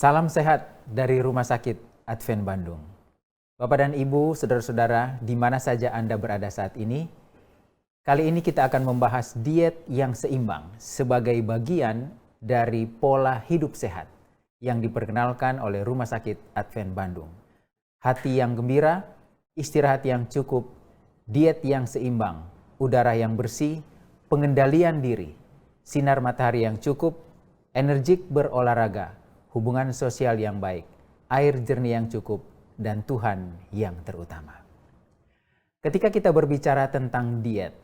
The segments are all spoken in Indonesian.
Salam sehat dari Rumah Sakit Advent Bandung. Bapak dan Ibu, saudara-saudara, di mana saja Anda berada saat ini, kali ini kita akan membahas diet yang seimbang sebagai bagian dari pola hidup sehat yang diperkenalkan oleh Rumah Sakit Advent Bandung. Hati yang gembira, istirahat yang cukup, diet yang seimbang, udara yang bersih, pengendalian diri, sinar matahari yang cukup, energik berolahraga, hubungan sosial yang baik, air jernih yang cukup, dan Tuhan yang terutama. Ketika kita berbicara tentang diet,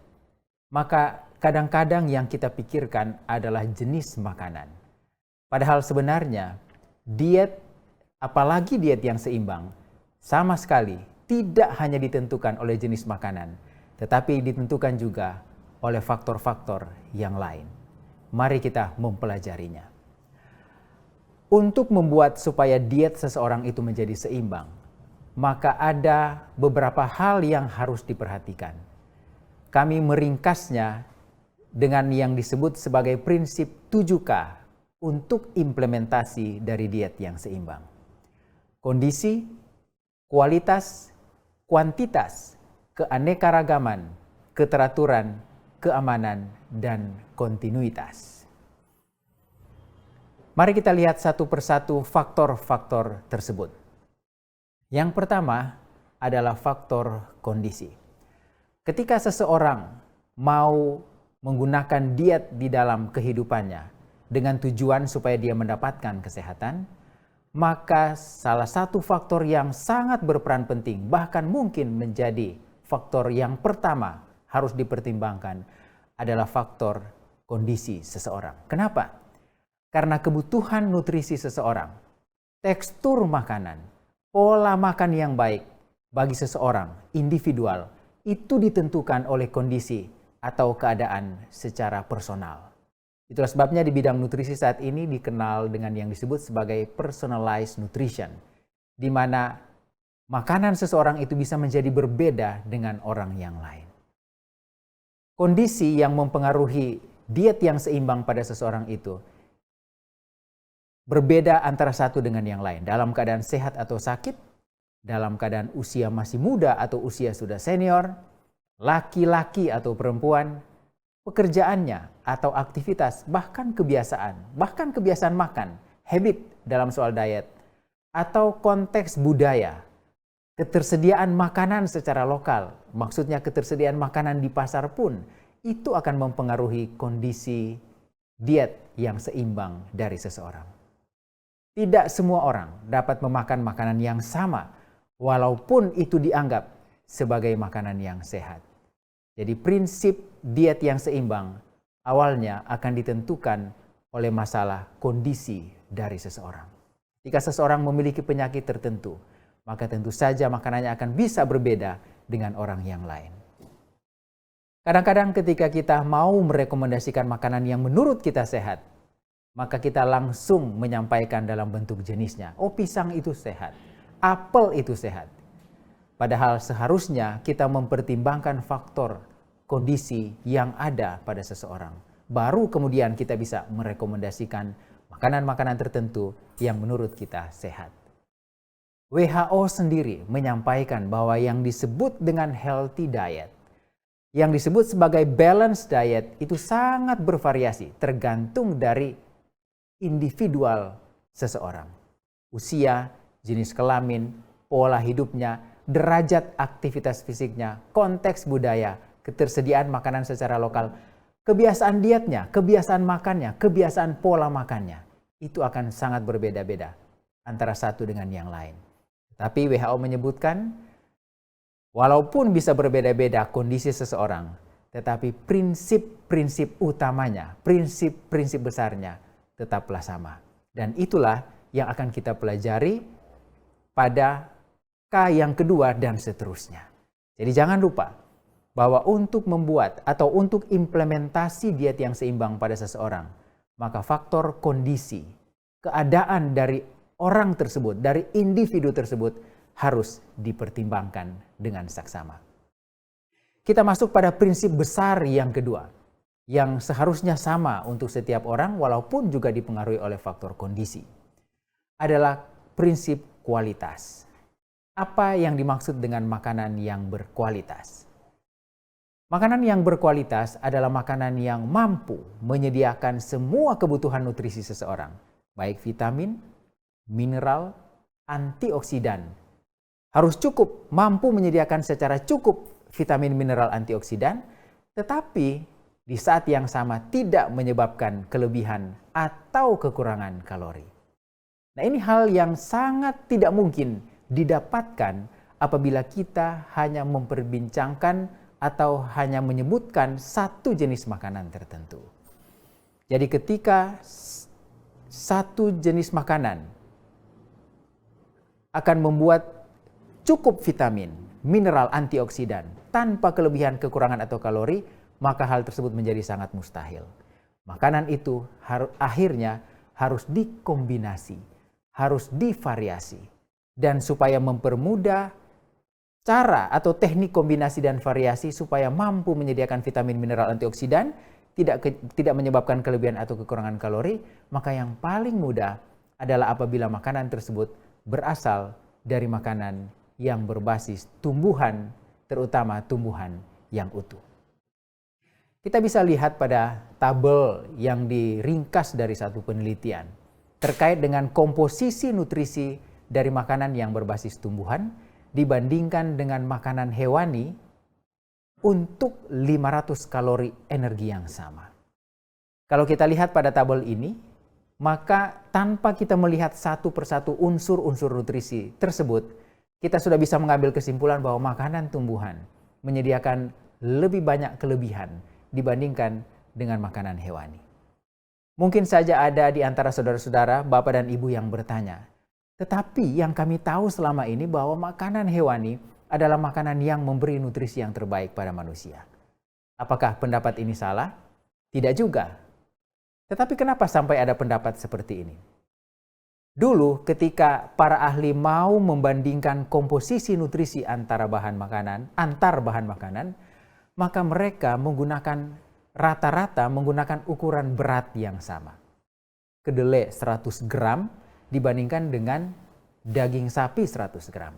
maka kadang-kadang yang kita pikirkan adalah jenis makanan. Padahal sebenarnya diet, apalagi diet yang seimbang, sama sekali tidak hanya ditentukan oleh jenis makanan, tetapi ditentukan juga oleh faktor-faktor yang lain. Mari kita mempelajarinya. Untuk membuat supaya diet seseorang itu menjadi seimbang, maka ada beberapa hal yang harus diperhatikan. Kami meringkasnya dengan yang disebut sebagai prinsip 7K untuk implementasi dari diet yang seimbang. Kondisi, kualitas, kuantitas, keanekaragaman, keteraturan, keamanan, dan kontinuitas. Mari kita lihat satu persatu faktor-faktor tersebut. Yang pertama adalah faktor kondisi. Ketika seseorang mau menggunakan diet di dalam kehidupannya dengan tujuan supaya dia mendapatkan kesehatan, maka salah satu faktor yang sangat berperan penting, bahkan mungkin menjadi faktor yang pertama harus dipertimbangkan adalah faktor kondisi seseorang. Kenapa? Karena kebutuhan nutrisi seseorang, tekstur makanan, pola makan yang baik bagi seseorang individual itu ditentukan oleh kondisi atau keadaan secara personal. Itulah sebabnya di bidang nutrisi saat ini dikenal dengan yang disebut sebagai personalized nutrition, di mana makanan seseorang itu bisa menjadi berbeda dengan orang yang lain. Kondisi yang mempengaruhi diet yang seimbang pada seseorang itu berbeda antara satu dengan yang lain. Dalam keadaan sehat atau sakit, dalam keadaan usia masih muda atau usia sudah senior, laki-laki atau perempuan, pekerjaannya atau aktivitas, bahkan kebiasaan makan, habit dalam soal diet, atau konteks budaya, ketersediaan makanan secara lokal, maksudnya ketersediaan makanan di pasar pun, itu akan mempengaruhi kondisi diet yang seimbang dari seseorang. Tidak semua orang dapat memakan makanan yang sama, walaupun itu dianggap sebagai makanan yang sehat. Jadi prinsip diet yang seimbang awalnya akan ditentukan oleh masalah kondisi dari seseorang. Jika seseorang memiliki penyakit tertentu, maka tentu saja makanannya akan bisa berbeda dengan orang yang lain. Kadang-kadang ketika kita mau merekomendasikan makanan yang menurut kita sehat, maka kita langsung menyampaikan dalam bentuk jenisnya. Oh, pisang itu sehat, apel itu sehat. Padahal seharusnya kita mempertimbangkan faktor kondisi yang ada pada seseorang. Baru kemudian kita bisa merekomendasikan makanan-makanan tertentu yang menurut kita sehat. WHO sendiri menyampaikan bahwa yang disebut dengan healthy diet, yang disebut sebagai balanced diet itu sangat bervariasi tergantung dari individual seseorang. Usia, jenis kelamin, pola hidupnya, derajat aktivitas fisiknya, konteks budaya, ketersediaan makanan secara lokal, kebiasaan dietnya, kebiasaan makannya, kebiasaan pola makannya. Itu akan sangat berbeda-beda antara satu dengan yang lain. Tapi WHO menyebutkan, walaupun bisa berbeda-beda kondisi seseorang, tetapi prinsip-prinsip utamanya, prinsip-prinsip besarnya, tetaplah sama. Dan itulah yang akan kita pelajari pada K yang kedua dan seterusnya. Jadi jangan lupa bahwa untuk membuat atau untuk implementasi diet yang seimbang pada seseorang, maka faktor kondisi, keadaan dari orang tersebut, dari individu tersebut harus dipertimbangkan dengan saksama. Kita masuk pada prinsip besar yang kedua, yang seharusnya sama untuk setiap orang walaupun juga dipengaruhi oleh faktor kondisi. adalah prinsip kualitas. Apa yang dimaksud dengan makanan yang berkualitas? Makanan yang berkualitas adalah makanan yang mampu menyediakan semua kebutuhan nutrisi seseorang, baik vitamin, mineral, antioksidan. Harus cukup, mampu menyediakan secara cukup vitamin, mineral, antioksidan, tetapi di saat yang sama tidak menyebabkan kelebihan atau kekurangan kalori. Nah, ini hal yang sangat tidak mungkin didapatkan apabila kita hanya memperbincangkan atau hanya menyebutkan satu jenis makanan tertentu. Jadi ketika satu jenis makanan akan membuat cukup vitamin, mineral, antioksidan tanpa kelebihan, kekurangan atau kalori, maka hal tersebut menjadi sangat mustahil. Makanan itu akhirnya harus dikombinasi, harus divariasi. Dan supaya mempermudah cara atau teknik kombinasi dan variasi supaya mampu menyediakan vitamin, mineral, antioksidan, tidak menyebabkan kelebihan atau kekurangan kalori, maka yang paling mudah adalah apabila makanan tersebut berasal dari makanan yang berbasis tumbuhan, terutama tumbuhan yang utuh. Kita bisa lihat pada tabel yang diringkas dari satu penelitian terkait dengan komposisi nutrisi dari makanan yang berbasis tumbuhan dibandingkan dengan makanan hewani untuk 500 kalori energi yang sama. Kalau kita lihat pada tabel ini, maka tanpa kita melihat satu persatu unsur-unsur nutrisi tersebut, kita sudah bisa mengambil kesimpulan bahwa makanan tumbuhan menyediakan lebih banyak kelebihan dibandingkan dengan makanan hewani. Mungkin saja ada di antara saudara-saudara, bapak dan ibu yang bertanya, tetapi yang kami tahu selama ini bahwa makanan hewani adalah makanan yang memberi nutrisi yang terbaik pada manusia. Apakah pendapat ini salah? Tidak juga. Tetapi kenapa sampai ada pendapat seperti ini? Dulu ketika para ahli mau membandingkan komposisi nutrisi antar bahan makanan, maka mereka menggunakan rata-rata menggunakan ukuran berat yang sama. Kedelai 100 gram dibandingkan dengan daging sapi 100 gram.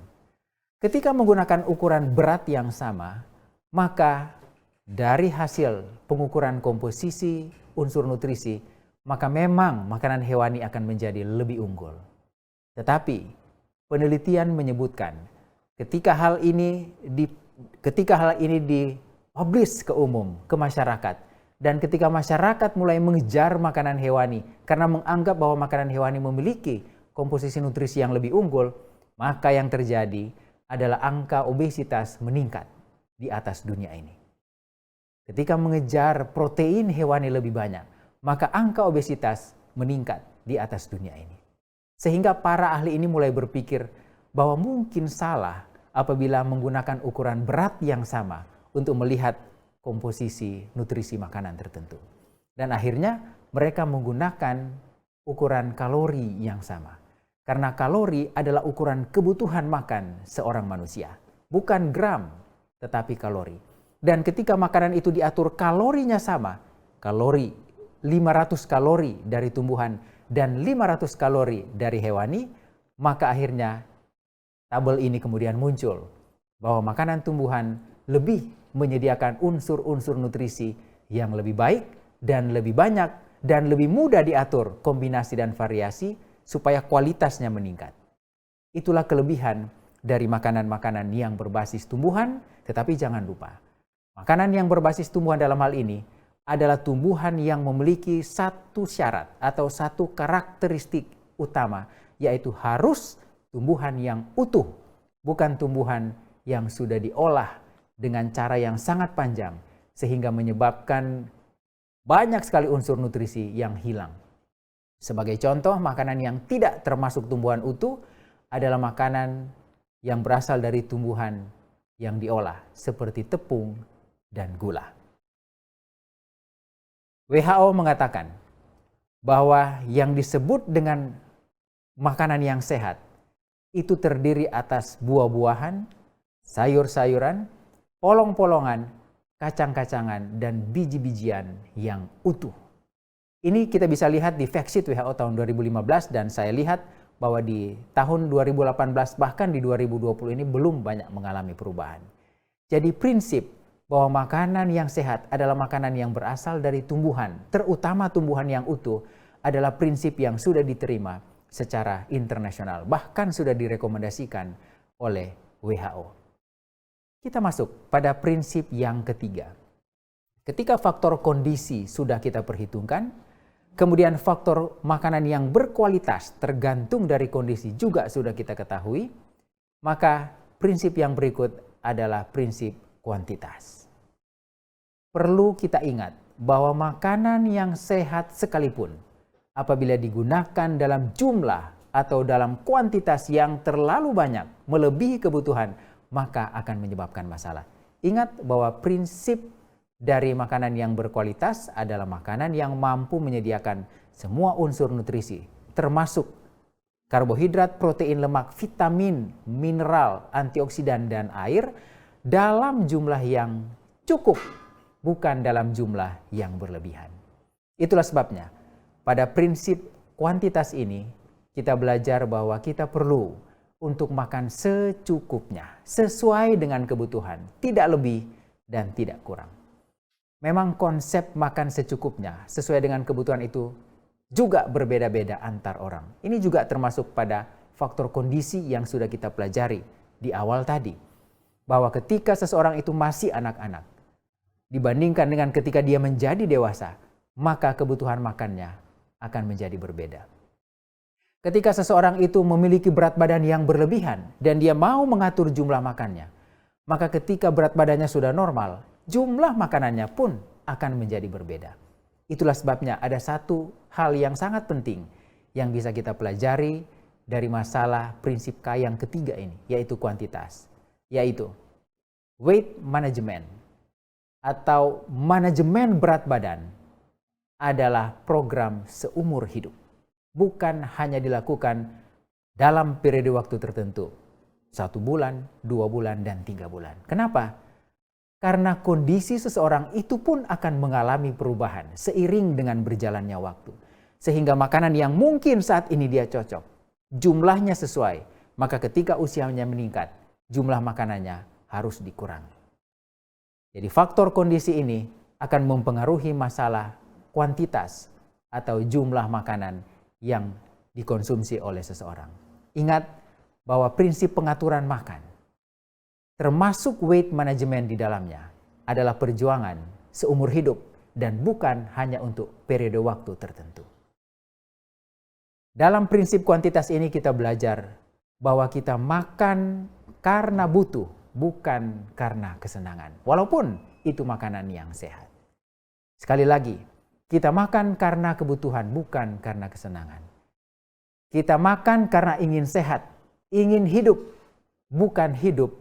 Ketika menggunakan ukuran berat yang sama, maka dari hasil pengukuran komposisi unsur nutrisi, maka memang makanan hewani akan menjadi lebih unggul. Tetapi penelitian menyebutkan ketika hal ini dipublish ke umum, ke masyarakat, dan ketika masyarakat mulai mengejar makanan hewani karena menganggap bahwa makanan hewani memiliki komposisi nutrisi yang lebih unggul, maka yang terjadi adalah angka obesitas meningkat di atas dunia ini. Ketika mengejar protein hewani lebih banyak, maka angka obesitas meningkat di atas dunia ini. Sehingga para ahli ini mulai berpikir bahwa mungkin salah apabila menggunakan ukuran berat yang sama untuk melihat komposisi nutrisi makanan tertentu. Dan akhirnya mereka menggunakan ukuran kalori yang sama. Karena kalori adalah ukuran kebutuhan makan seorang manusia. Bukan gram, tetapi kalori. Dan ketika makanan itu diatur kalorinya sama, 500 kalori dari tumbuhan dan 500 kalori dari hewani, maka akhirnya tabel ini kemudian muncul bahwa makanan tumbuhan lebih menyediakan unsur-unsur nutrisi yang lebih baik dan lebih banyak dan lebih mudah diatur kombinasi dan variasi supaya kualitasnya meningkat. Itulah kelebihan dari makanan-makanan yang berbasis tumbuhan, tetapi jangan lupa, makanan yang berbasis tumbuhan dalam hal ini adalah tumbuhan yang memiliki satu syarat atau satu karakteristik utama, yaitu harus tumbuhan yang utuh, bukan tumbuhan yang sudah diolah dengan cara yang sangat panjang sehingga menyebabkan banyak sekali unsur nutrisi yang hilang. Sebagai contoh, makanan yang tidak termasuk tumbuhan utuh adalah makanan yang berasal dari tumbuhan yang diolah seperti tepung dan gula. WHO mengatakan bahwa yang disebut dengan makanan yang sehat itu terdiri atas buah-buahan, sayur-sayuran, polong-polongan, kacang-kacangan, dan biji-bijian yang utuh. Ini kita bisa lihat di fact sheet WHO tahun 2015 dan saya lihat bahwa di tahun 2018 bahkan di 2020 ini belum banyak mengalami perubahan. Jadi prinsip bahwa makanan yang sehat adalah makanan yang berasal dari tumbuhan, terutama tumbuhan yang utuh, adalah prinsip yang sudah diterima secara internasional, bahkan sudah direkomendasikan oleh WHO. Kita masuk pada prinsip yang ketiga. Ketika faktor kondisi sudah kita perhitungkan, kemudian faktor makanan yang berkualitas tergantung dari kondisi juga sudah kita ketahui, maka prinsip yang berikut adalah prinsip kuantitas. Perlu kita ingat bahwa makanan yang sehat sekalipun, apabila digunakan dalam jumlah atau dalam kuantitas yang terlalu banyak, melebihi kebutuhan, maka akan menyebabkan masalah. Ingat bahwa prinsip dari makanan yang berkualitas adalah makanan yang mampu menyediakan semua unsur nutrisi, termasuk karbohidrat, protein, lemak, vitamin, mineral, antioksidan, dan air dalam jumlah yang cukup, bukan dalam jumlah yang berlebihan. Itulah sebabnya, pada prinsip kuantitas ini, kita belajar bahwa kita perlu untuk makan secukupnya, sesuai dengan kebutuhan, tidak lebih dan tidak kurang. Memang konsep makan secukupnya sesuai dengan kebutuhan itu juga berbeda-beda antar orang. Ini juga termasuk pada faktor kondisi yang sudah kita pelajari di awal tadi. Bahwa ketika seseorang itu masih anak-anak, dibandingkan dengan ketika dia menjadi dewasa, maka kebutuhan makannya akan menjadi berbeda. Ketika seseorang itu memiliki berat badan yang berlebihan dan dia mau mengatur jumlah makannya, maka ketika berat badannya sudah normal, jumlah makanannya pun akan menjadi berbeda. Itulah sebabnya ada satu hal yang sangat penting yang bisa kita pelajari dari masalah prinsip K yang ketiga ini, yaitu kuantitas, yaitu weight management atau manajemen berat badan adalah program seumur hidup. Bukan hanya dilakukan dalam periode waktu tertentu, 1 bulan, 2 bulan, dan 3 bulan. Kenapa? Karena kondisi seseorang itu pun akan mengalami perubahan seiring dengan berjalannya waktu. Sehingga makanan yang mungkin saat ini dia cocok, jumlahnya sesuai, maka ketika usianya meningkat, jumlah makanannya harus dikurangi. Jadi faktor kondisi ini akan mempengaruhi masalah kuantitas atau jumlah makanan yang dikonsumsi oleh seseorang. Ingat bahwa prinsip pengaturan makan, termasuk weight management di dalamnya, adalah perjuangan seumur hidup dan bukan hanya untuk periode waktu tertentu. Dalam prinsip kuantitas ini kita belajar bahwa kita makan karena butuh, bukan karena kesenangan. Walaupun itu makanan yang sehat. Sekali lagi, kita makan karena kebutuhan, bukan karena kesenangan. Kita makan karena ingin sehat, ingin hidup, bukan hidup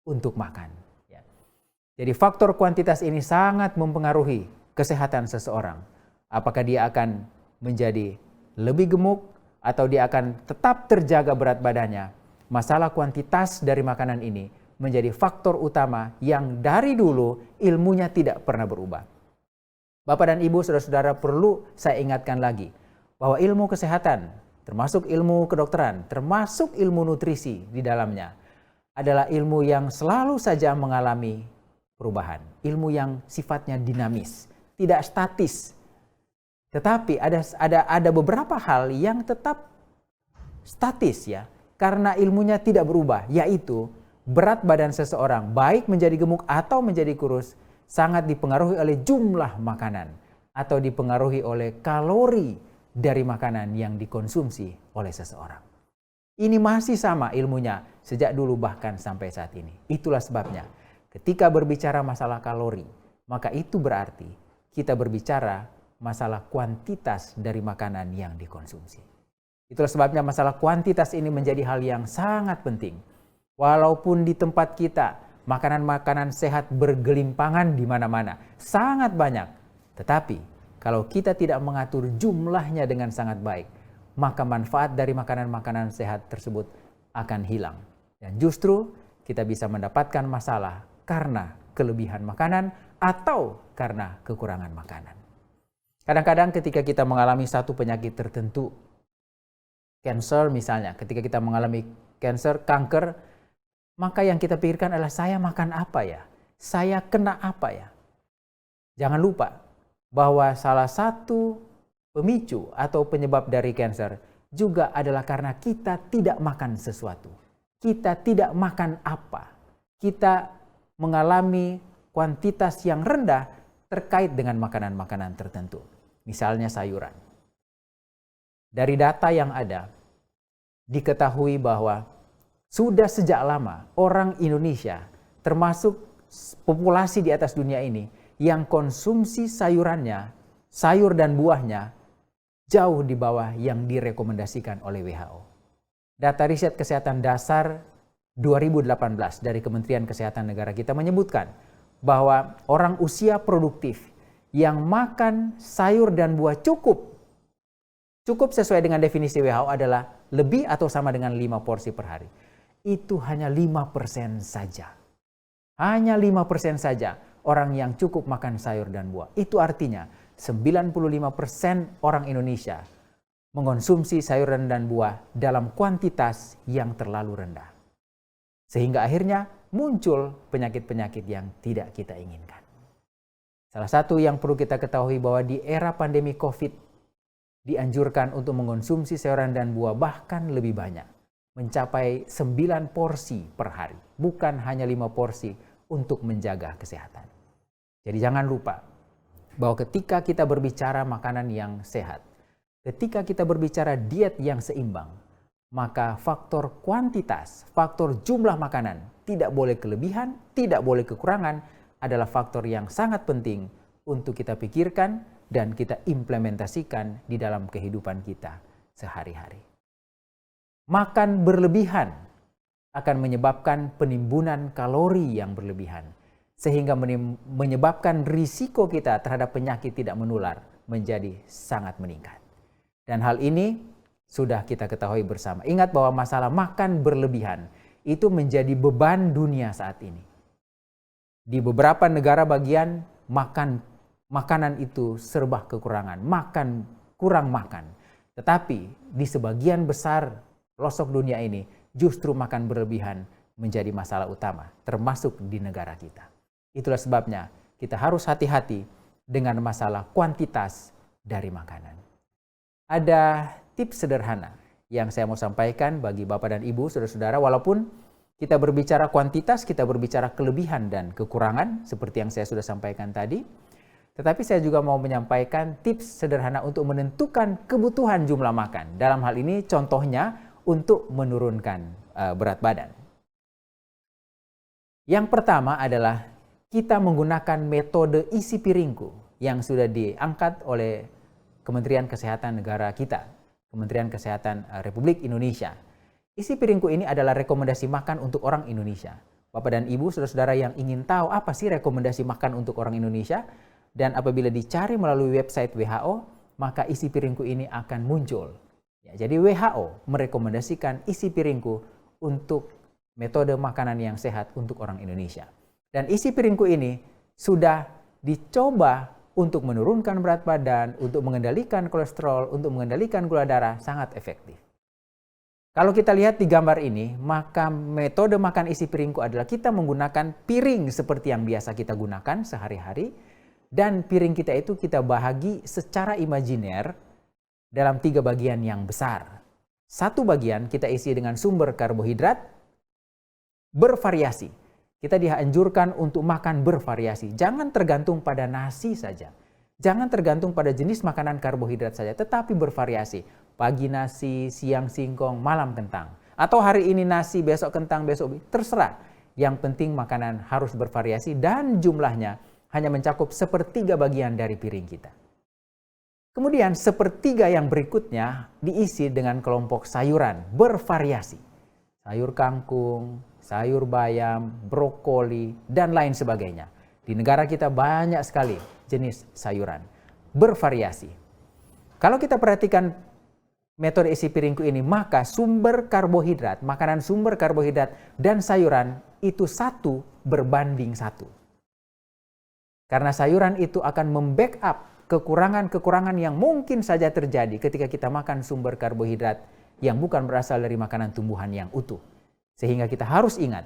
untuk makan. Jadi faktor kuantitas ini sangat mempengaruhi kesehatan seseorang. Apakah dia akan menjadi lebih gemuk atau dia akan tetap terjaga berat badannya. Masalah kuantitas dari makanan ini menjadi faktor utama yang dari dulu ilmunya tidak pernah berubah. Bapak dan Ibu, saudara-saudara, perlu saya ingatkan lagi bahwa ilmu kesehatan, termasuk ilmu kedokteran, termasuk ilmu nutrisi di dalamnya, adalah ilmu yang selalu saja mengalami perubahan. Ilmu yang sifatnya dinamis, tidak statis. Tetapi ada beberapa hal yang tetap statis ya, karena ilmunya tidak berubah, yaitu berat badan seseorang, baik menjadi gemuk atau menjadi kurus, sangat dipengaruhi oleh jumlah makanan atau dipengaruhi oleh kalori dari makanan yang dikonsumsi oleh seseorang. Ini masih sama ilmunya sejak dulu bahkan sampai saat ini. Itulah sebabnya ketika berbicara masalah kalori, maka itu berarti kita berbicara masalah kuantitas dari makanan yang dikonsumsi. Itulah sebabnya masalah kuantitas ini menjadi hal yang sangat penting. Walaupun di tempat kita makanan-makanan sehat bergelimpangan di mana-mana, sangat banyak. Tetapi kalau kita tidak mengatur jumlahnya dengan sangat baik, maka manfaat dari makanan-makanan sehat tersebut akan hilang. Dan justru kita bisa mendapatkan masalah karena kelebihan makanan atau karena kekurangan makanan. Kadang-kadang ketika kita mengalami satu penyakit tertentu, cancer misalnya, ketika kita mengalami kanker, maka yang kita pikirkan adalah saya makan apa ya? Saya kena apa ya? Jangan lupa bahwa salah satu pemicu atau penyebab dari kanker juga adalah karena kita tidak makan sesuatu. Kita tidak makan apa. Kita mengalami kuantitas yang rendah terkait dengan makanan-makanan tertentu. Misalnya sayuran. Dari data yang ada, diketahui bahwa sudah sejak lama orang Indonesia, termasuk populasi di atas dunia ini, yang konsumsi sayurannya, sayur dan buahnya, jauh di bawah yang direkomendasikan oleh WHO. Data riset kesehatan dasar 2018 dari Kementerian Kesehatan negara kita menyebutkan bahwa orang usia produktif yang makan sayur dan buah cukup sesuai dengan definisi WHO adalah lebih atau sama dengan 5 porsi per hari. Itu hanya 5% saja. Hanya 5% saja orang yang cukup makan sayur dan buah. Itu artinya 95% orang Indonesia mengonsumsi sayuran dan buah dalam kuantitas yang terlalu rendah. Sehingga akhirnya muncul penyakit-penyakit yang tidak kita inginkan. Salah satu yang perlu kita ketahui bahwa di era pandemi COVID dianjurkan untuk mengonsumsi sayuran dan buah bahkan lebih banyak. Mencapai 9 porsi per hari, bukan hanya 5 porsi untuk menjaga kesehatan. Jadi jangan lupa bahwa ketika kita berbicara makanan yang sehat, ketika kita berbicara diet yang seimbang, maka faktor kuantitas, faktor jumlah makanan tidak boleh kelebihan, tidak boleh kekurangan adalah faktor yang sangat penting untuk kita pikirkan dan kita implementasikan di dalam kehidupan kita sehari-hari. Makan berlebihan akan menyebabkan penimbunan kalori yang berlebihan, sehingga menyebabkan risiko kita terhadap penyakit tidak menular menjadi sangat meningkat. Dan hal ini sudah kita ketahui bersama. Ingat bahwa masalah makan berlebihan itu menjadi beban dunia saat ini. Di beberapa negara bagian makanan itu serba kekurangan, kurang makan. Tetapi di sebagian besar pelosok dunia ini justru makan berlebihan menjadi masalah utama, termasuk di negara kita. Itulah sebabnya kita harus hati-hati dengan masalah kuantitas dari makanan. Ada tips sederhana yang saya mau sampaikan bagi Bapak dan Ibu, saudara-saudara, walaupun kita berbicara kuantitas, kita berbicara kelebihan dan kekurangan, seperti yang saya sudah sampaikan tadi, tetapi saya juga mau menyampaikan tips sederhana untuk menentukan kebutuhan jumlah makan. Dalam hal ini contohnya untuk menurunkan berat badan. Yang pertama adalah kita menggunakan metode isi piringku yang sudah diangkat oleh Kementerian Kesehatan negara kita, Kementerian Kesehatan Republik Indonesia. Isi piringku ini adalah rekomendasi makan untuk orang Indonesia. Bapak dan Ibu, saudara-saudara yang ingin tahu apa sih rekomendasi makan untuk orang Indonesia, dan apabila dicari melalui website WHO, maka isi piringku ini akan muncul. Ya, jadi WHO merekomendasikan isi piringku untuk metode makanan yang sehat untuk orang Indonesia. Dan isi piringku ini sudah dicoba untuk menurunkan berat badan, untuk mengendalikan kolesterol, untuk mengendalikan gula darah, sangat efektif. Kalau kita lihat di gambar ini, maka metode makan isi piringku adalah kita menggunakan piring seperti yang biasa kita gunakan sehari-hari, dan piring kita itu kita bahagi secara imajiner dalam 3 bagian yang besar. Satu bagian kita isi dengan sumber karbohidrat bervariasi. Kita dianjurkan untuk makan bervariasi. Jangan tergantung pada nasi saja. Jangan tergantung pada jenis makanan karbohidrat saja, tetapi bervariasi. Pagi nasi, siang singkong, malam kentang. Atau hari ini nasi, besok kentang, besok terserah. Yang penting makanan harus bervariasi dan jumlahnya hanya mencakup 1/3 bagian dari piring kita. Kemudian 1/3 yang berikutnya diisi dengan kelompok sayuran bervariasi. Sayur kangkung, sayur bayam, brokoli, dan lain sebagainya. Di negara kita banyak sekali jenis sayuran bervariasi. Kalau kita perhatikan metode isi piringku ini, maka sumber karbohidrat, makanan sumber karbohidrat dan sayuran itu 1:1. Karena sayuran itu akan membackup kekurangan-kekurangan yang mungkin saja terjadi ketika kita makan sumber karbohidrat yang bukan berasal dari makanan tumbuhan yang utuh. Sehingga kita harus ingat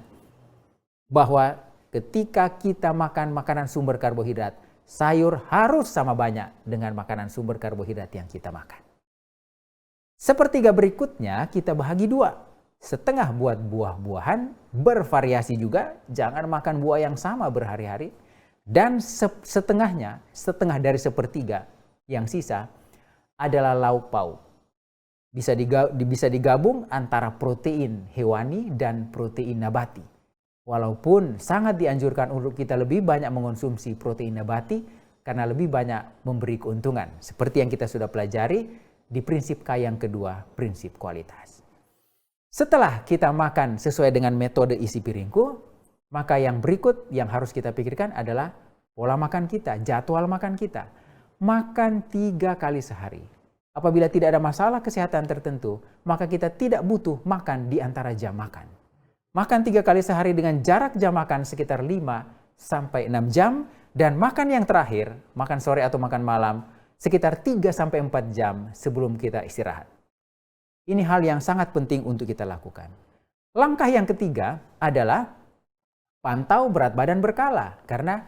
bahwa ketika kita makan makanan sumber karbohidrat, sayur harus sama banyak dengan makanan sumber karbohidrat yang kita makan. Sepertiga berikutnya kita bahagi dua. Setengah buat buah-buahan, bervariasi juga, jangan makan buah yang sama berhari-hari. Dan setengah dari sepertiga yang sisa adalah lauk pauk. Bisa digabung antara protein hewani dan protein nabati. Walaupun sangat dianjurkan untuk kita lebih banyak mengonsumsi protein nabati karena lebih banyak memberi keuntungan. Seperti yang kita sudah pelajari di prinsip K yang kedua, prinsip kualitas. Setelah kita makan sesuai dengan metode isi piringku, maka yang berikut yang harus kita pikirkan adalah pola makan kita, jadwal makan kita. Makan 3 kali sehari. Apabila tidak ada masalah kesehatan tertentu, maka kita tidak butuh makan di antara jam makan. Makan 3 kali sehari dengan jarak jam makan sekitar 5-6 jam, dan makan yang terakhir, makan sore atau makan malam, sekitar 3-4 jam sebelum kita istirahat. Ini hal yang sangat penting untuk kita lakukan. Langkah yang ketiga adalah pantau berat badan berkala. Karena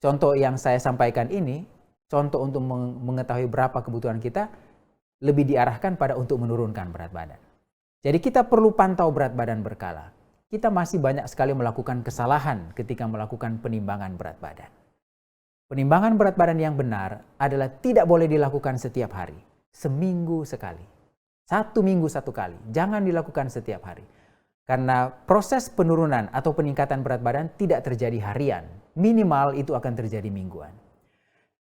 contoh yang saya sampaikan ini, contoh untuk mengetahui berapa kebutuhan kita, lebih diarahkan pada untuk menurunkan berat badan. Jadi kita perlu pantau berat badan berkala. Kita masih banyak sekali melakukan kesalahan ketika melakukan penimbangan berat badan. Penimbangan berat badan yang benar adalah tidak boleh dilakukan setiap hari. Seminggu sekali. 1 minggu 1 kali. Jangan dilakukan setiap hari. Karena proses penurunan atau peningkatan berat badan tidak terjadi harian. Minimal itu akan terjadi mingguan.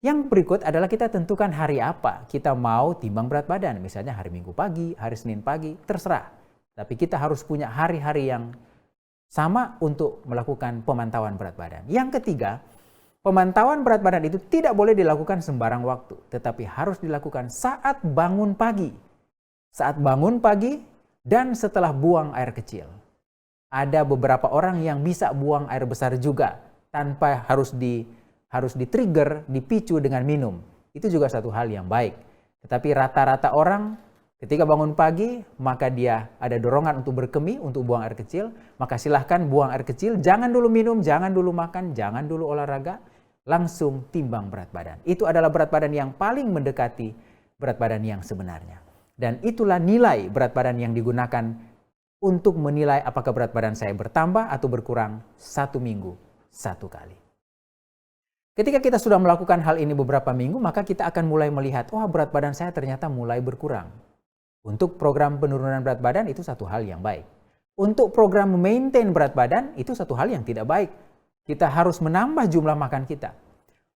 Yang berikut adalah kita tentukan hari apa kita mau timbang berat badan. Misalnya hari Minggu pagi, hari Senin pagi, terserah. Tapi kita harus punya hari-hari yang sama untuk melakukan pemantauan berat badan. Yang ketiga, pemantauan berat badan itu tidak boleh dilakukan sembarang waktu, tetapi harus dilakukan saat bangun pagi. Saat bangun pagi dan setelah buang air kecil. Ada beberapa orang yang bisa buang air besar juga tanpa harus di-trigger, dipicu dengan minum. Itu juga satu hal yang baik. Tetapi rata-rata orang ketika bangun pagi, maka dia ada dorongan untuk berkemih, untuk buang air kecil. Maka silahkan buang air kecil, jangan dulu minum, jangan dulu makan, jangan dulu olahraga. Langsung timbang berat badan. Itu adalah berat badan yang paling mendekati berat badan yang sebenarnya. Dan itulah nilai berat badan yang digunakan untuk menilai apakah berat badan saya bertambah atau berkurang 1 minggu 1 kali. Ketika kita sudah melakukan hal ini beberapa minggu, maka kita akan mulai melihat, berat badan saya ternyata mulai berkurang. Untuk program penurunan berat badan itu satu hal yang baik. Untuk program maintain berat badan itu satu hal yang tidak baik. Kita harus menambah jumlah makan kita.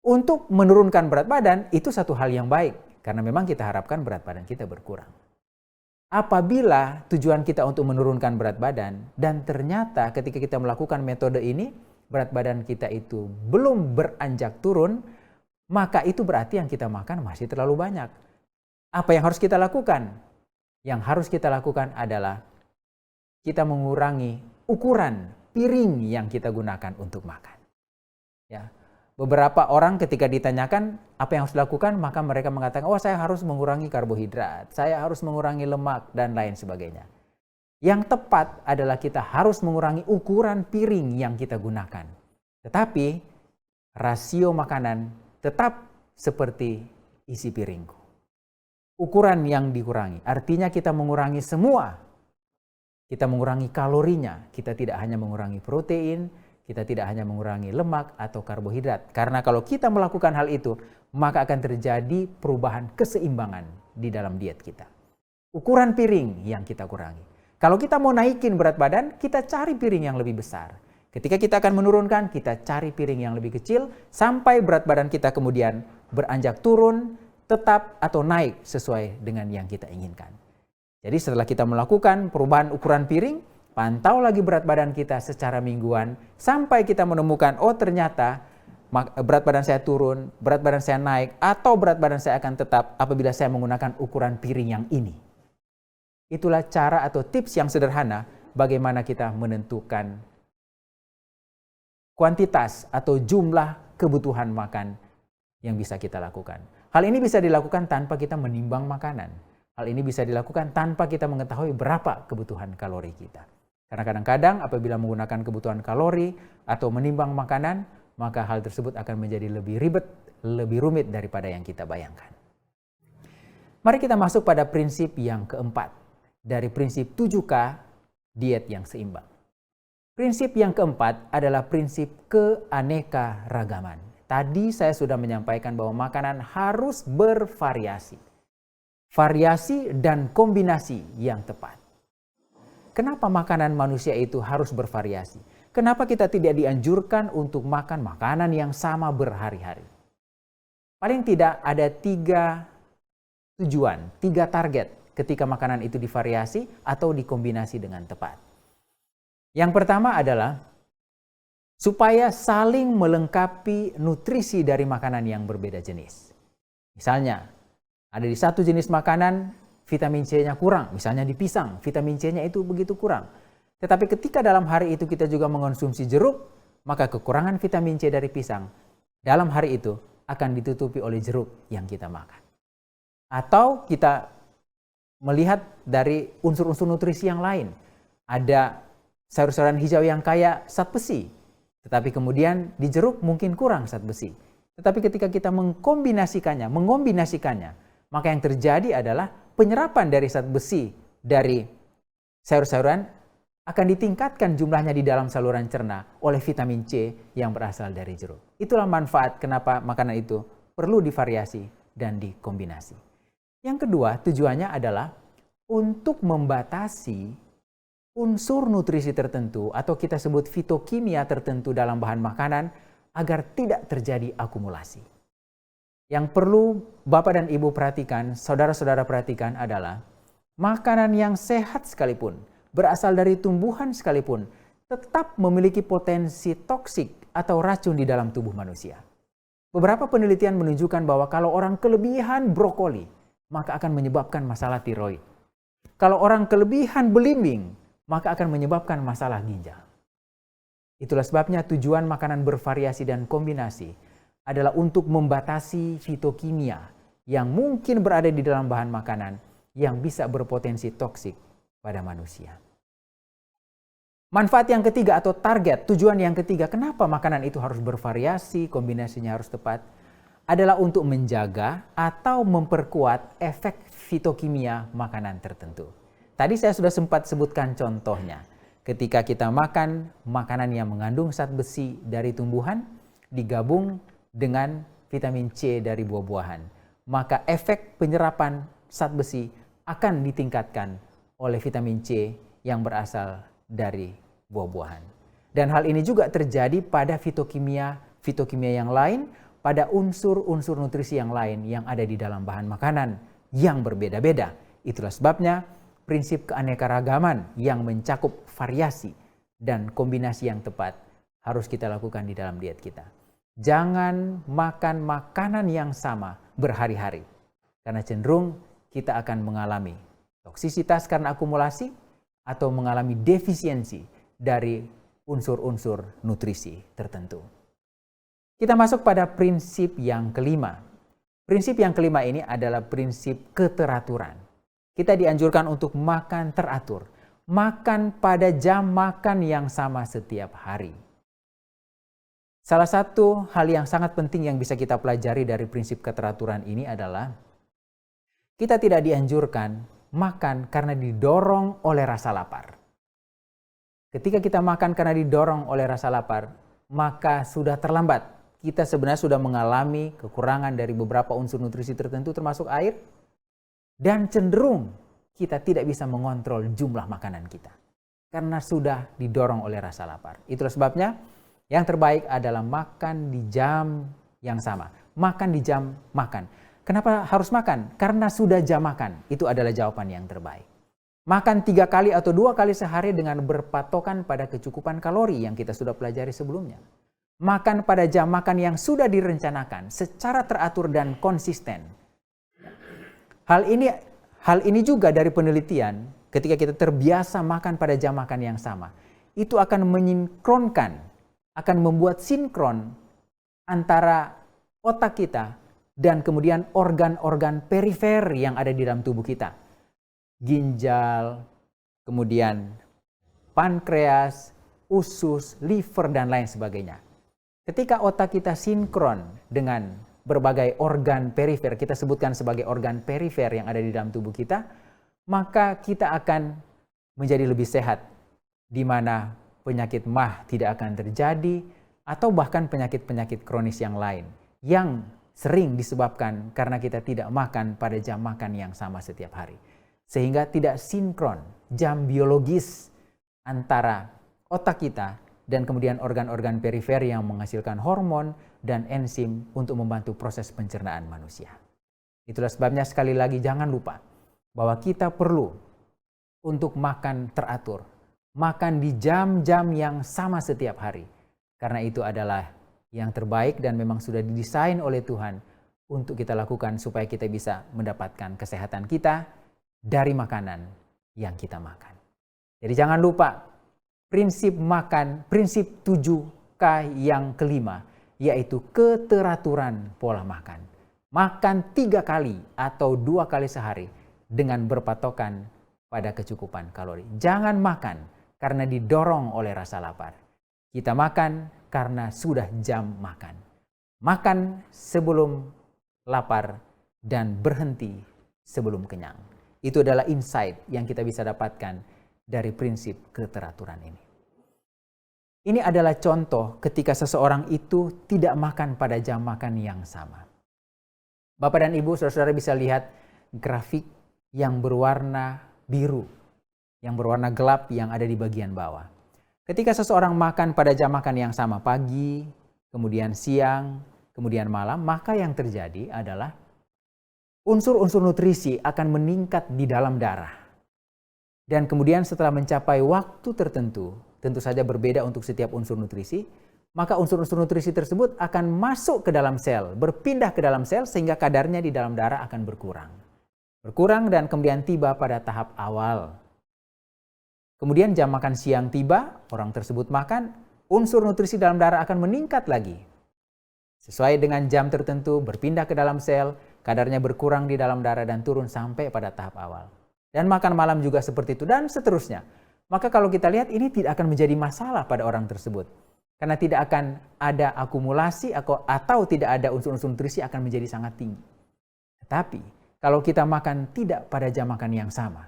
Untuk menurunkan berat badan itu satu hal yang baik, karena memang kita harapkan berat badan kita berkurang. Apabila tujuan kita untuk menurunkan berat badan dan ternyata ketika kita melakukan metode ini, berat badan kita itu belum beranjak turun, maka itu berarti yang kita makan masih terlalu banyak. Apa yang harus kita lakukan? Yang harus kita lakukan adalah kita mengurangi ukuran piring yang kita gunakan untuk makan. Ya. Beberapa orang ketika ditanyakan apa yang harus dilakukan, maka mereka mengatakan, saya harus mengurangi karbohidrat, saya harus mengurangi lemak, dan lain sebagainya. Yang tepat adalah kita harus mengurangi ukuran piring yang kita gunakan. Tetapi rasio makanan tetap seperti isi piringku. Ukuran yang dikurangi, artinya kita mengurangi semua. Kita mengurangi kalorinya, kita tidak hanya mengurangi protein, kita tidak hanya mengurangi lemak atau karbohidrat. Karena kalau kita melakukan hal itu, maka akan terjadi perubahan keseimbangan di dalam diet kita. Ukuran piring yang kita kurangi. Kalau kita mau naikin berat badan, kita cari piring yang lebih besar. Ketika kita akan menurunkan, kita cari piring yang lebih kecil, sampai berat badan kita kemudian beranjak turun, tetap atau naik sesuai dengan yang kita inginkan. Jadi setelah kita melakukan perubahan ukuran piring, pantau lagi berat badan kita secara mingguan, sampai kita menemukan, ternyata berat badan saya turun, berat badan saya naik, atau berat badan saya akan tetap apabila saya menggunakan ukuran piring yang ini. Itulah cara atau tips yang sederhana bagaimana kita menentukan kuantitas atau jumlah kebutuhan makan yang bisa kita lakukan. Hal ini bisa dilakukan tanpa kita menimbang makanan. Hal ini bisa dilakukan tanpa kita mengetahui berapa kebutuhan kalori kita. Karena kadang-kadang apabila menggunakan kebutuhan kalori atau menimbang makanan, maka hal tersebut akan menjadi lebih ribet, lebih rumit daripada yang kita bayangkan. Mari kita masuk pada prinsip yang keempat dari prinsip 7K diet yang seimbang. Prinsip yang keempat adalah prinsip keanekaragaman. Tadi saya sudah menyampaikan bahwa makanan harus bervariasi. Variasi dan kombinasi yang tepat. Kenapa makanan manusia itu harus bervariasi? Kenapa kita tidak dianjurkan untuk makan makanan yang sama berhari-hari? Paling tidak ada 3 tujuan, 3 target ketika makanan itu divariasi atau dikombinasi dengan tepat. Yang pertama adalah supaya saling melengkapi nutrisi dari makanan yang berbeda jenis. Misalnya, ada di satu jenis makanan vitamin C-nya kurang, misalnya di pisang, vitamin C-nya itu begitu kurang. Tetapi ketika dalam hari itu kita juga mengonsumsi jeruk, maka kekurangan vitamin C dari pisang dalam hari itu akan ditutupi oleh jeruk yang kita makan. Atau kita melihat dari unsur-unsur nutrisi yang lain. Ada sayur-sayuran hijau yang kaya zat besi, tetapi kemudian di jeruk mungkin kurang zat besi. Tetapi ketika kita mengombinasikannya, maka yang terjadi adalah penyerapan dari zat besi dari sayur-sayuran akan ditingkatkan jumlahnya di dalam saluran cerna oleh vitamin C yang berasal dari jeruk. Itulah manfaat kenapa makanan itu perlu divariasi dan dikombinasi. Yang kedua, tujuannya adalah untuk membatasi unsur nutrisi tertentu atau kita sebut fitokimia tertentu dalam bahan makanan agar tidak terjadi akumulasi. Yang perlu Bapak dan Ibu perhatikan, saudara-saudara perhatikan adalah makanan yang sehat sekalipun, berasal dari tumbuhan sekalipun, tetap memiliki potensi toksik atau racun di dalam tubuh manusia. Beberapa penelitian menunjukkan bahwa kalau orang kelebihan brokoli, maka akan menyebabkan masalah tiroid. Kalau orang kelebihan belimbing, maka akan menyebabkan masalah ginjal. Itulah sebabnya tujuan makanan bervariasi dan kombinasi adalah untuk membatasi fitokimia yang mungkin berada di dalam bahan makanan yang bisa berpotensi toksik pada manusia. Manfaat yang ketiga atau target, tujuan yang ketiga, kenapa makanan itu harus bervariasi, kombinasinya harus tepat, adalah untuk menjaga atau memperkuat efek fitokimia makanan tertentu. Tadi saya sudah sempat sebutkan contohnya. Ketika kita makan makanan yang mengandung zat besi dari tumbuhan, digabung dengan vitamin C dari buah-buahan, maka efek penyerapan zat besi akan ditingkatkan oleh vitamin C yang berasal dari buah-buahan. Dan hal ini juga terjadi pada fitokimia yang lain, pada unsur-unsur nutrisi yang lain yang ada di dalam bahan makanan yang berbeda-beda. Itulah sebabnya prinsip keanekaragaman yang mencakup variasi dan kombinasi yang tepat harus kita lakukan di dalam diet kita. Jangan makan makanan yang sama berhari-hari, karena cenderung kita akan mengalami toksisitas karena akumulasi atau mengalami defisiensi dari unsur-unsur nutrisi tertentu. Kita masuk pada prinsip yang kelima. Prinsip yang kelima ini adalah prinsip keteraturan. Kita dianjurkan untuk makan teratur, makan pada jam makan yang sama setiap hari. Salah satu hal yang sangat penting yang bisa kita pelajari dari prinsip keteraturan ini adalah kita tidak dianjurkan makan karena didorong oleh rasa lapar. Ketika kita makan karena didorong oleh rasa lapar, maka sudah terlambat. Kita sebenarnya sudah mengalami kekurangan dari beberapa unsur nutrisi tertentu termasuk air, dan cenderung kita tidak bisa mengontrol jumlah makanan kita karena sudah didorong oleh rasa lapar. Itulah sebabnya yang terbaik adalah makan di jam yang sama, makan di jam makan. Kenapa harus makan? Karena sudah jam makan. Itu adalah jawaban yang terbaik. Makan 3 kali atau 2 kali sehari dengan berpatokan pada kecukupan kalori yang kita sudah pelajari sebelumnya. Makan pada jam makan yang sudah direncanakan secara teratur dan konsisten. Hal ini juga dari penelitian, ketika kita terbiasa makan pada jam makan yang sama, itu akan menyinkronkan, akan membuat sinkron antara otak kita dan kemudian organ-organ perifer yang ada di dalam tubuh kita. ginjal, kemudian pankreas, usus, liver, dan lain sebagainya. Ketika otak kita sinkron dengan berbagai organ perifer, kita sebutkan sebagai organ perifer yang ada di dalam tubuh kita, maka kita akan menjadi lebih sehat, di mana penyakit MAH tidak akan terjadi, atau bahkan penyakit-penyakit kronis yang lain, yang sering disebabkan karena kita tidak makan pada jam makan yang sama setiap hari. Sehingga tidak sinkron jam biologis antara otak kita dan kemudian organ-organ perifer yang menghasilkan hormon dan enzim untuk membantu proses pencernaan manusia. Itulah sebabnya sekali lagi jangan lupa bahwa kita perlu untuk makan teratur, makan di jam-jam yang sama setiap hari. Karena itu adalah yang terbaik dan memang sudah didesain oleh Tuhan untuk kita lakukan supaya kita bisa mendapatkan kesehatan kita dari makanan yang kita makan. Jadi jangan lupa prinsip makan, prinsip 7K yang kelima, yaitu keteraturan pola makan. Makan 3 kali atau 2 kali sehari dengan berpatokan pada kecukupan kalori. Jangan makan karena didorong oleh rasa lapar. Kita makan karena sudah jam makan. Makan sebelum lapar dan berhenti sebelum kenyang. Itu adalah insight yang kita bisa dapatkan dari prinsip keteraturan ini. Ini adalah contoh ketika seseorang itu tidak makan pada jam makan yang sama. Bapak dan Ibu, saudara-saudara bisa lihat grafik yang berwarna biru, yang berwarna gelap yang ada di bagian bawah. Ketika seseorang makan pada jam makan yang sama, pagi, kemudian siang, kemudian malam, maka yang terjadi adalah unsur-unsur nutrisi akan meningkat di dalam darah. Dan kemudian setelah mencapai waktu tertentu, tentu saja berbeda untuk setiap unsur nutrisi, maka unsur-unsur nutrisi tersebut akan masuk ke dalam sel, berpindah ke dalam sel sehingga kadarnya di dalam darah akan berkurang. Berkurang dan kemudian tiba pada tahap awal. Kemudian jam makan siang tiba, orang tersebut makan, unsur nutrisi dalam darah akan meningkat lagi. Sesuai dengan jam tertentu, berpindah ke dalam sel, kadarnya berkurang di dalam darah dan turun sampai pada tahap awal. Dan makan malam juga seperti itu dan seterusnya. Maka kalau kita lihat ini tidak akan menjadi masalah pada orang tersebut. Karena tidak akan ada akumulasi atau tidak ada unsur-unsur nutrisi akan menjadi sangat tinggi. Tetapi kalau kita makan tidak pada jam makan yang sama,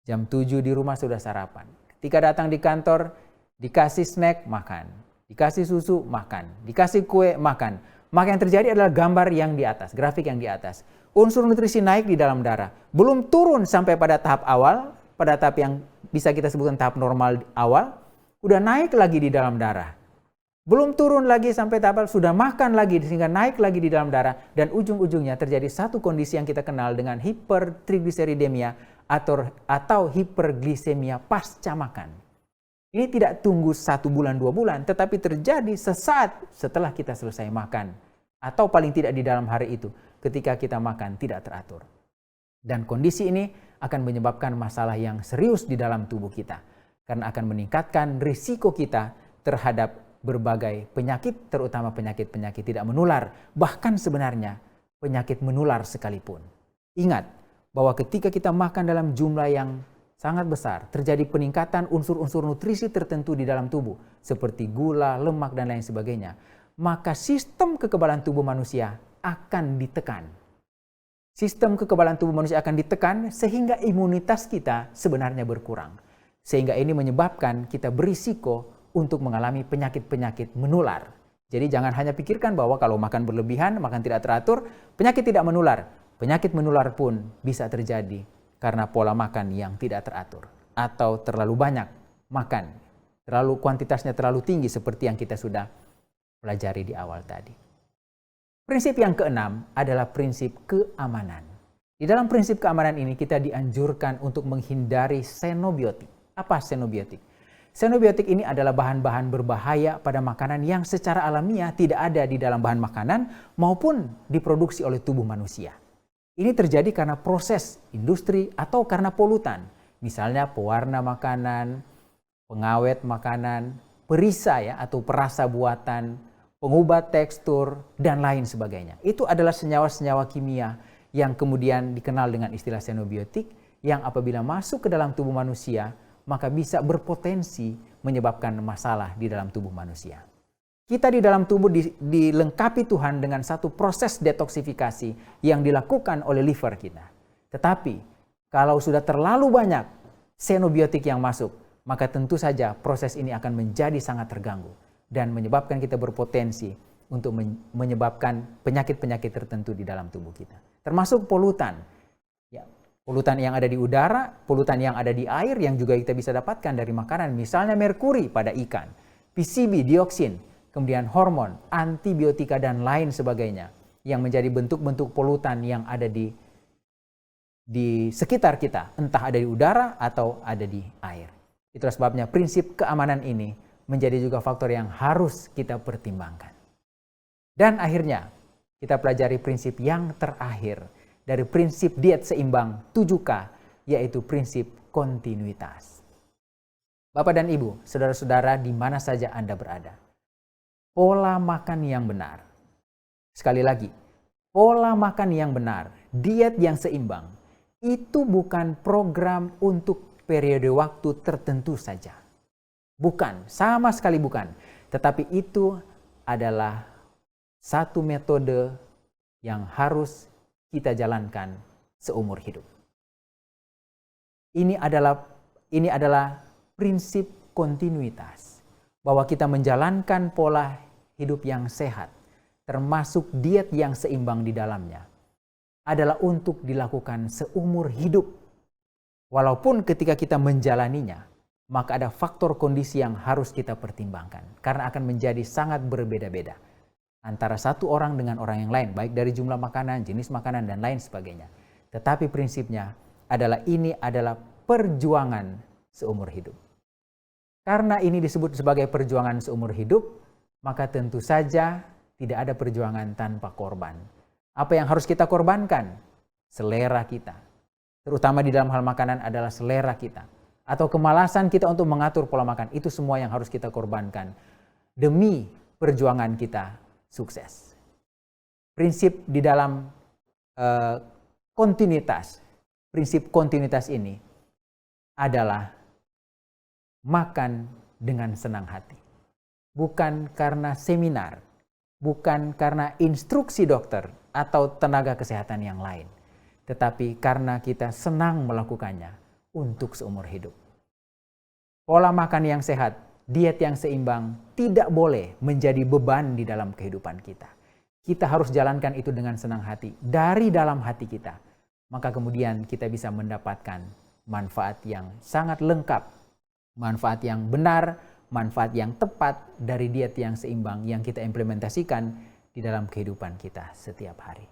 jam 7 di rumah sudah sarapan. Ketika datang di kantor, dikasih snack, makan. Dikasih susu, makan. Dikasih kue, makan. Maka yang terjadi adalah gambar yang di atas, grafik yang di atas. Unsur nutrisi naik di dalam darah. Belum turun sampai pada tahap awal, pada tahap yang bisa kita sebutkan tahap normal awal, udah naik lagi di dalam darah. Belum turun lagi sampai tahap awal, sudah makan lagi sehingga naik lagi di dalam darah. Dan ujung-ujungnya terjadi satu kondisi yang kita kenal dengan hipertrigliseridemia atau hiperglisemia pasca makan. Ini tidak tunggu 1 bulan, 2 bulan, tetapi terjadi sesaat setelah kita selesai makan. Atau paling tidak di dalam hari itu, ketika kita makan tidak teratur. Dan kondisi ini akan menyebabkan masalah yang serius di dalam tubuh kita. Karena akan meningkatkan risiko kita terhadap berbagai penyakit, terutama penyakit-penyakit tidak menular. Bahkan sebenarnya penyakit menular sekalipun. Ingat bahwa ketika kita makan dalam jumlah yang sangat besar, terjadi peningkatan unsur-unsur nutrisi tertentu di dalam tubuh, seperti gula, lemak, dan lain sebagainya, maka sistem kekebalan tubuh manusia akan ditekan. Sistem kekebalan tubuh manusia akan ditekan sehingga imunitas kita sebenarnya berkurang. Sehingga ini menyebabkan kita berisiko untuk mengalami penyakit-penyakit menular. Jadi jangan hanya pikirkan bahwa kalau makan berlebihan, makan tidak teratur, penyakit tidak menular. Penyakit menular pun bisa terjadi karena pola makan yang tidak teratur atau terlalu banyak makan, kuantitasnya terlalu tinggi seperti yang kita sudah pelajari di awal tadi. Prinsip yang keenam adalah prinsip keamanan. Di dalam prinsip keamanan ini kita dianjurkan untuk menghindari xenobiotik. Apa xenobiotik? Xenobiotik ini adalah bahan-bahan berbahaya pada makanan yang secara alamiah tidak ada di dalam bahan makanan maupun diproduksi oleh tubuh manusia. Ini terjadi karena proses industri atau karena polutan. Misalnya pewarna makanan, pengawet makanan, perisai atau perasa buatan, pengubah tekstur, dan lain sebagainya. Itu adalah senyawa-senyawa kimia yang kemudian dikenal dengan istilah xenobiotik yang apabila masuk ke dalam tubuh manusia, maka bisa berpotensi menyebabkan masalah di dalam tubuh manusia. Kita di dalam tubuh dilengkapi Tuhan dengan satu proses detoksifikasi yang dilakukan oleh liver kita. Tetapi kalau sudah terlalu banyak xenobiotik yang masuk, maka tentu saja proses ini akan menjadi sangat terganggu dan menyebabkan kita berpotensi untuk menyebabkan penyakit-penyakit tertentu di dalam tubuh kita. Termasuk polutan. Ya, polutan yang ada di udara, polutan yang ada di air yang juga kita bisa dapatkan dari makanan, misalnya merkuri pada ikan, PCB, dioksin, kemudian hormon, antibiotika dan lain sebagainya yang menjadi bentuk-bentuk polutan yang ada di sekitar kita, entah ada di udara atau ada di air. Itulah sebabnya prinsip keamanan ini menjadi juga faktor yang harus kita pertimbangkan. Dan akhirnya kita pelajari prinsip yang terakhir dari prinsip diet seimbang 7K, yaitu prinsip kontinuitas. Bapak dan Ibu, saudara-saudara di mana saja Anda berada, pola makan yang benar. Sekali lagi, pola makan yang benar, diet yang seimbang, itu bukan program untuk periode waktu tertentu saja. Bukan, sama sekali bukan. Tetapi itu adalah satu metode yang harus kita jalankan seumur hidup. Ini adalah prinsip kontinuitas. Bahwa kita menjalankan pola hidup yang sehat, termasuk diet yang seimbang di dalamnya, adalah untuk dilakukan seumur hidup. Walaupun ketika kita menjalaninya, maka ada faktor kondisi yang harus kita pertimbangkan. Karena akan menjadi sangat berbeda-beda antara satu orang dengan orang yang lain, baik dari jumlah makanan, jenis makanan, dan lain sebagainya. Tetapi prinsipnya adalah ini adalah perjuangan seumur hidup. Karena ini disebut sebagai perjuangan seumur hidup, maka tentu saja tidak ada perjuangan tanpa korban. Apa yang harus kita korbankan? Selera kita. Terutama di dalam hal makanan adalah selera kita. Atau kemalasan kita untuk mengatur pola makan. Itu semua yang harus kita korbankan demi perjuangan kita sukses. Prinsip di dalam kontinuitas, prinsip kontinuitas ini adalah makan dengan senang hati. Bukan karena seminar, bukan karena instruksi dokter atau tenaga kesehatan yang lain, tetapi karena kita senang melakukannya untuk seumur hidup. Pola makan yang sehat, diet yang seimbang tidak boleh menjadi beban di dalam kehidupan kita. Kita harus jalankan itu dengan senang hati, dari dalam hati kita. Maka kemudian kita bisa mendapatkan manfaat yang sangat lengkap, manfaat yang benar, manfaat yang tepat dari diet yang seimbang yang kita implementasikan di dalam kehidupan kita setiap hari.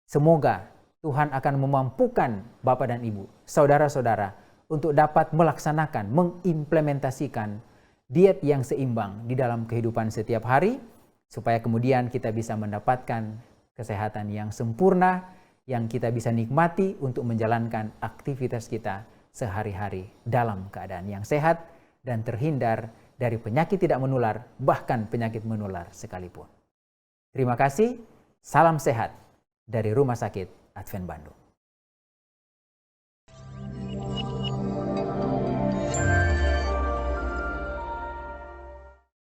Semoga Tuhan akan memampukan Bapak dan Ibu, saudara-saudara, untuk dapat melaksanakan, mengimplementasikan diet yang seimbang di dalam kehidupan setiap hari, supaya kemudian kita bisa mendapatkan kesehatan yang sempurna, yang kita bisa nikmati untuk menjalankan aktivitas kita sehari-hari dalam keadaan yang sehat dan terhindar dari penyakit tidak menular, bahkan penyakit menular sekalipun. Terima kasih, salam sehat dari Rumah Sakit Advent Bandung.